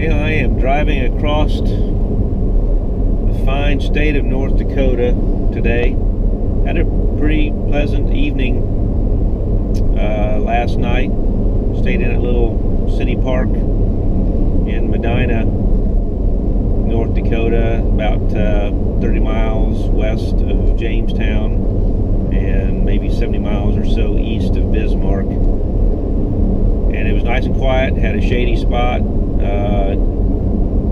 I am driving across the fine state of North Dakota today. Had a pretty pleasant evening last night. Stayed in a little city park in Medina, North Dakota, about 30 miles west of Jamestown and maybe 70 miles or so east of Bismarck. And it was nice and quiet, had a shady spot.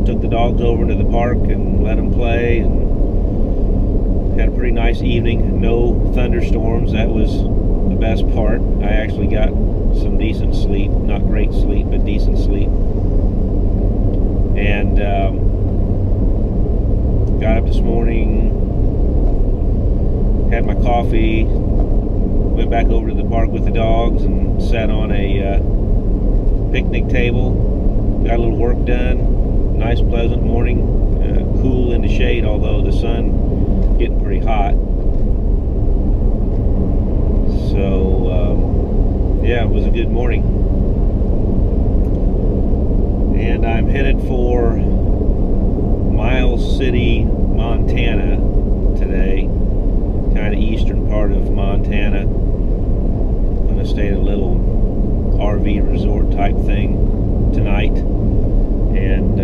Took the dogs over into the park and let them play, and had a pretty nice evening. No thunderstorms, that was the best part. I actually got some decent sleep, not great sleep, but decent sleep. And got up this morning, had my coffee, went back over to the park with the dogs and sat on a picnic table, got a little work done. Nice pleasant morning, cool in the shade, although the sun getting pretty hot. So yeah, it was a good morning. And I'm headed for Miles City, Montana today, kind of eastern part of Montana. I'm going to stay at a little RV resort type thing tonight, and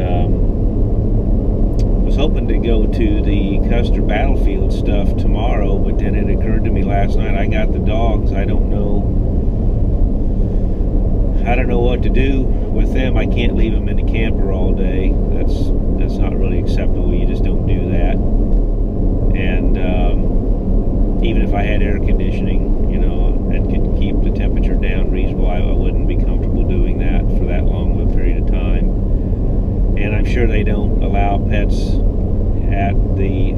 was hoping to go to the Custer Battlefield stuff tomorrow, but then it occurred to me last night, I got the dogs. I don't know what to do with them. I can't leave them in the camper all day. That's not really acceptable. You just don't do that. And even if I had air conditioning, you know, and could keep the temperature down reasonable, I wouldn't be comfortable doing that for that long of a period of time. And I'm sure they don't allow pets at the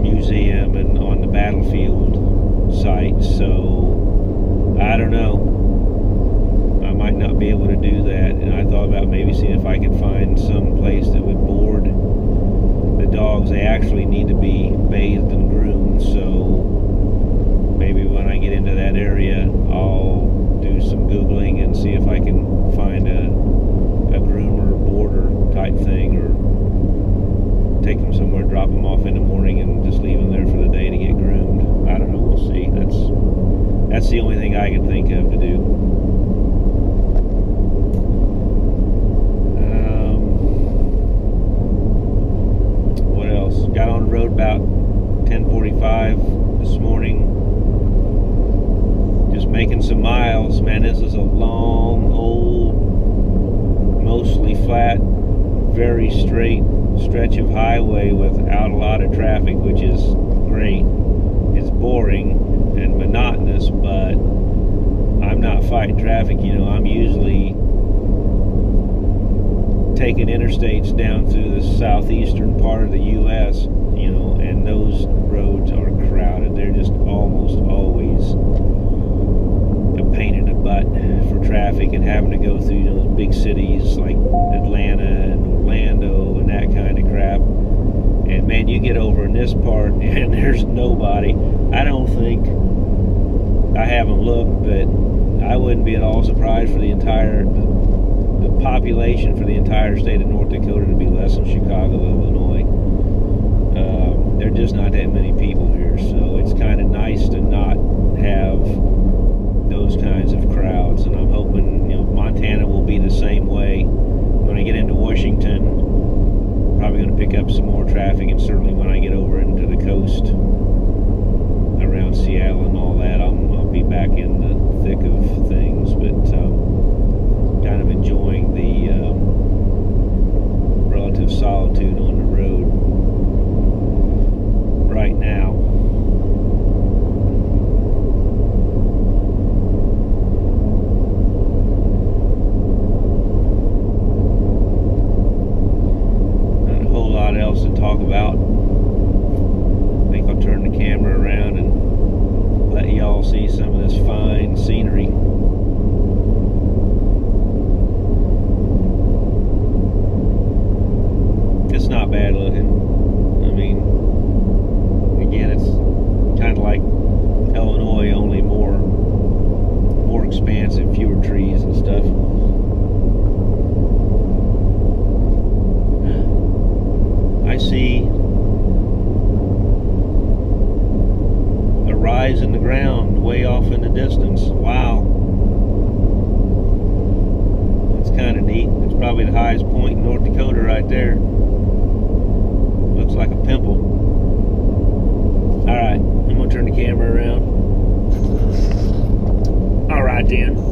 museum and on the battlefield site, so I don't know. I might not be able to do that, and I thought about maybe seeing if I could find some place that would board the dogs. They actually need to be bathed and groomed, so maybe when I get into that area, I'll do some Googling and see if I can find a groomer boarder type thing, or take them somewhere, drop them off in the morning, and just leave them there for the day to get groomed. I don't know, we'll see. That's the only thing I can think of to do. What else? Got on the road about 10:45 this morning. Just making some miles. Man, this is a long, old, mostly flat, very straight stretch of highway without a lot of traffic, which is great. It's boring and monotonous, but I'm not fighting traffic. You know, I'm usually taking interstates down through the southeastern part of the U.S., you know, and those roads are crowded. They're just almost always a pain in the butt for traffic, and having to go through, you know, those big cities like Atlanta and Orlando and that kind of crap. And man, you get over in this part and there's nobody. I don't think, I haven't looked, but I wouldn't be at all surprised for the population for the entire state of North Dakota to be less than Chicago, Illinois. There are just not that many people here, so it's kind of nice to not have those kinds of crowds. And I'm hoping, you know, Montana will be the same way. When I get into Washington, probably going to pick up some more traffic, and certainly when I get over into the coast around Seattle and all that, I'll be back in the thick of things. But kind of enjoying the relative solitude on the road right now. probably the highest point in North Dakota right there. Looks like a pimple. Alright, I'm gonna turn the camera around. Alright then.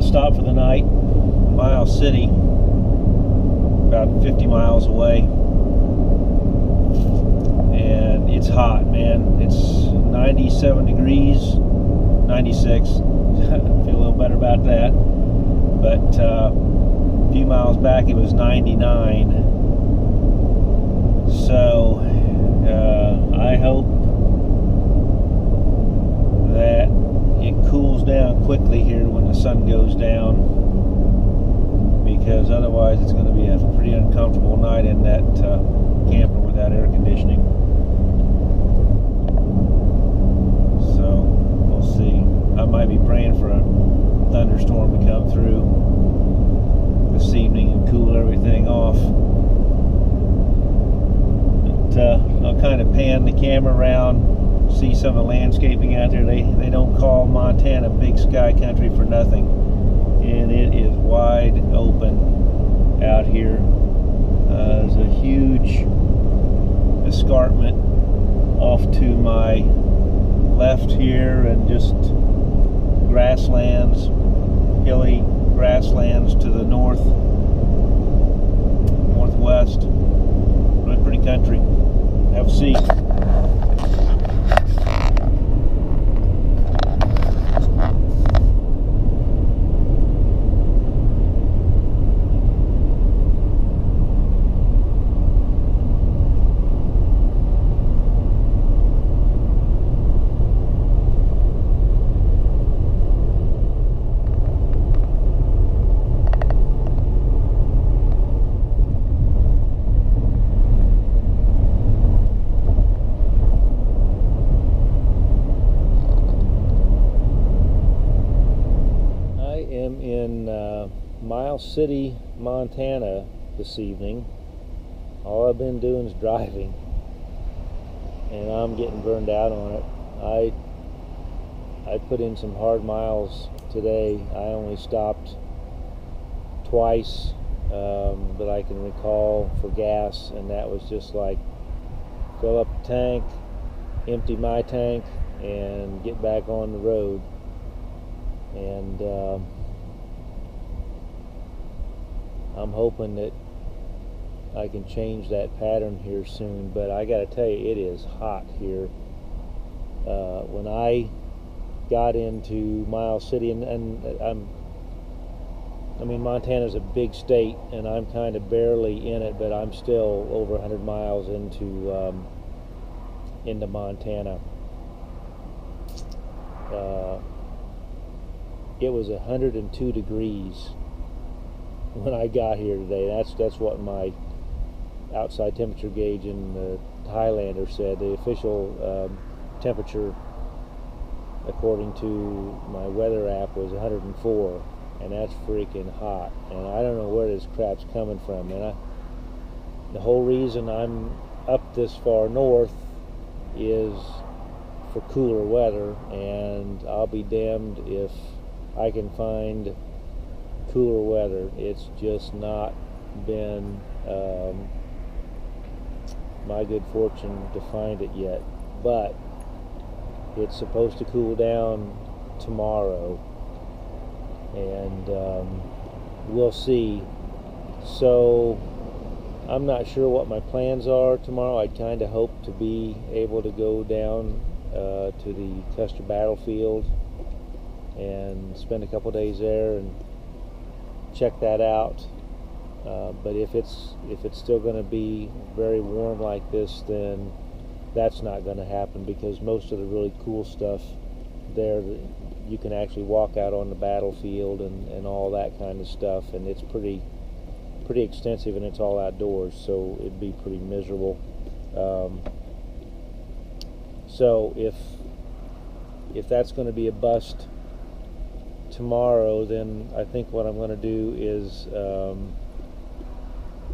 Stop for the night, Miles City, about 50 miles away, and it's hot, man. It's 97 degrees, 96. I feel a little better about that, but a few miles back it was 99. So I hope that it cools down quickly here when the sun goes down, because otherwise it's going to be a pretty uncomfortable night in that camper without air conditioning. So we'll see. I might be praying for a thunderstorm to come through this evening and cool everything off. But I'll kind of pan the camera around, see some of the landscaping out there. They don't call Montana big sky country for nothing. and it is wide open out here. There's a huge escarpment off to my left here, and just grasslands, hilly grasslands to the northwest. Really pretty country. Have a seat. Miles City, Montana this evening. All I've been doing is driving, and I'm getting burned out on it. I put in some hard miles today. I only stopped twice that I can recall for gas, and that was just like fill up the tank, empty my tank, and get back on the road. And I'm hoping that I can change that pattern here soon, but I gotta tell you, it is hot here. When I got into Miles City, and I mean, Montana's a big state, and I'm kind of barely in it, but I'm still over 100 miles into Montana. It was 102 degrees when I got here today. That's what my outside temperature gauge in the Highlander said. The official temperature, according to my weather app, was 104, and that's freaking hot. And I don't know where this crap's coming from. And the whole reason I'm up this far north is for cooler weather, and I'll be damned if I can find cooler weather. It's just not been my good fortune to find it yet, but it's supposed to cool down tomorrow, and we'll see. So I'm not sure what my plans are tomorrow. I kind of hope to be able to go down to the Custer battlefield and spend a couple days there and check that out. But if it's still going to be very warm like this, then that's not going to happen, because most of the really cool stuff there, you can actually walk out on the battlefield and all that kind of stuff, and it's pretty extensive, and it's all outdoors, so it'd be pretty miserable. So if that's going to be a bust tomorrow, then I think what I'm going to do is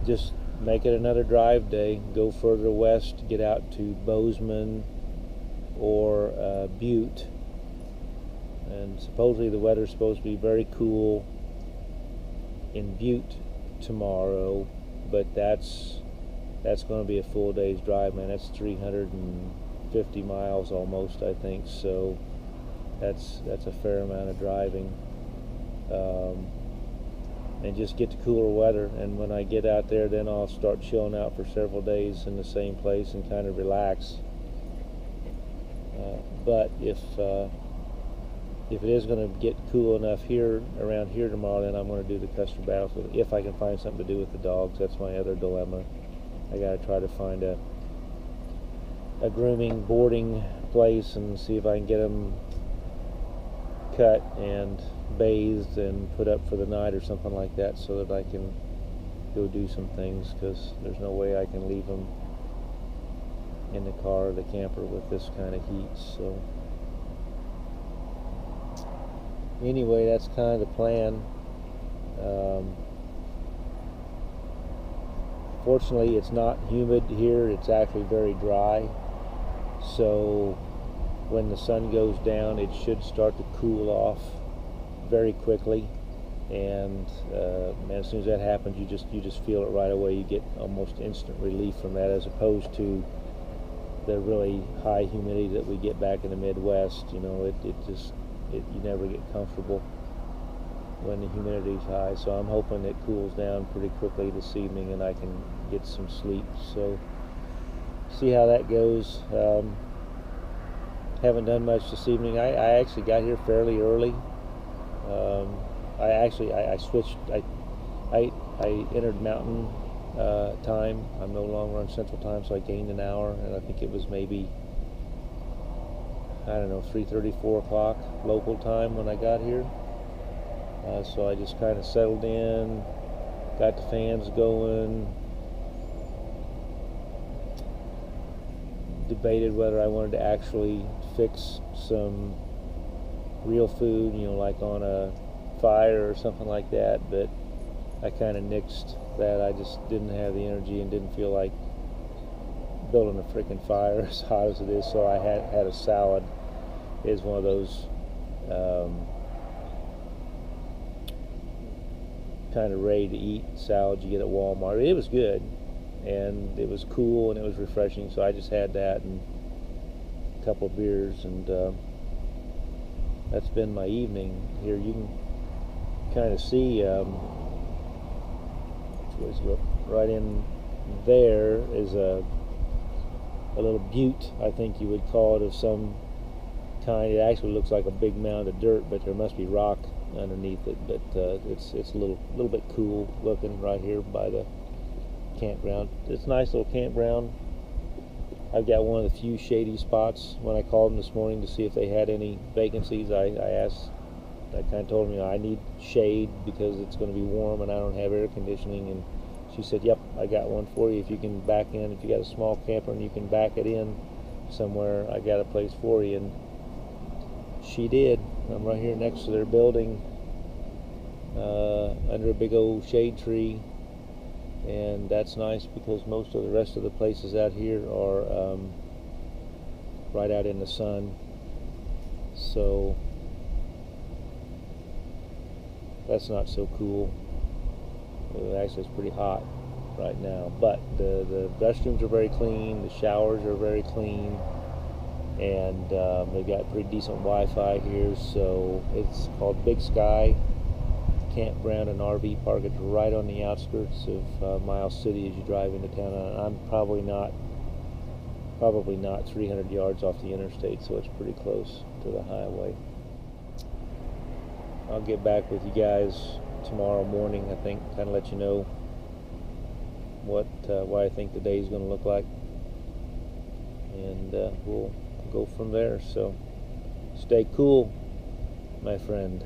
just make it another drive day, go further west, get out to Bozeman or Butte. And supposedly the weather's supposed to be very cool in Butte tomorrow, but that's going to be a full day's drive, man. That's 350 miles almost, I think, so that's a fair amount of driving. And just get to cooler weather, and when I get out there, then I'll start chilling out for several days in the same place and kind of relax. But if it is going to get cool enough here around here tomorrow, then I'm going to do the Custer battlefield, if I can find something to do with the dogs. That's my other dilemma. I got to try to find a grooming boarding place and see if I can get them cut and bathed and put up for the night or something like that, so that I can go do some things, because there's no way I can leave them in the car or the camper with this kind of heat. So anyway, that's kind of the plan. Fortunately, it's not humid here. It's actually very dry, so when the sun goes down, it should start to cool off very quickly. and man, as soon as that happens, you just feel it right away. You get almost instant relief from that, as opposed to the really high humidity that we get back in the Midwest. You know, you never get comfortable when the humidity is high. So I'm hoping it cools down pretty quickly this evening and I can get some sleep. So see how that goes. Haven't done much this evening. I actually got here fairly early. I switched. I entered Mountain time. I'm no longer on Central Time, so I gained an hour, and I think it was maybe, I don't know, 3:30, 4 o'clock local time when I got here. So I just kind of settled in, got the fans going, debated whether I wanted to actually fix some real food, you know, like on a fire or something like that, but I kind of nixed that. I just didn't have the energy and didn't feel like building a freaking fire as hot as it is, so I had a salad. It's one of those kind of ready to eat salads you get at Walmart. It was good, and it was cool, and it was refreshing, so I just had that and a couple of beers, and that's been my evening here. You can kind of see right in there is a little butte, I think you would call it, of some kind. It actually looks like a big mound of dirt, but there must be rock underneath it. But it's a little bit cool looking right here by the campground. It's a nice little campground. I've got one of the few shady spots. When I called them this morning to see if they had any vacancies, I kind of told them, you know, I need shade because it's going to be warm and I don't have air conditioning. And she said, yep, I got one for you. If you can back in, if you got a small camper and you can back it in somewhere, I got a place for you. And she did. I'm right here next to their building, under a big old shade tree. And that's nice because most of the rest of the places out here are right out in the sun. So that's not so cool. Actually, it's pretty hot right now. But the restrooms are very clean. The showers are very clean. And they've got pretty decent Wi-Fi here. So it's called Big Sky Campground and RV Park. It's right on the outskirts of Miles City as you drive into town. I'm probably not 300 yards off the interstate, so it's pretty close to the highway. I'll get back with you guys tomorrow morning, I think, kind of let you know what I think the day is going to look like, and we'll go from there. So stay cool, my friend.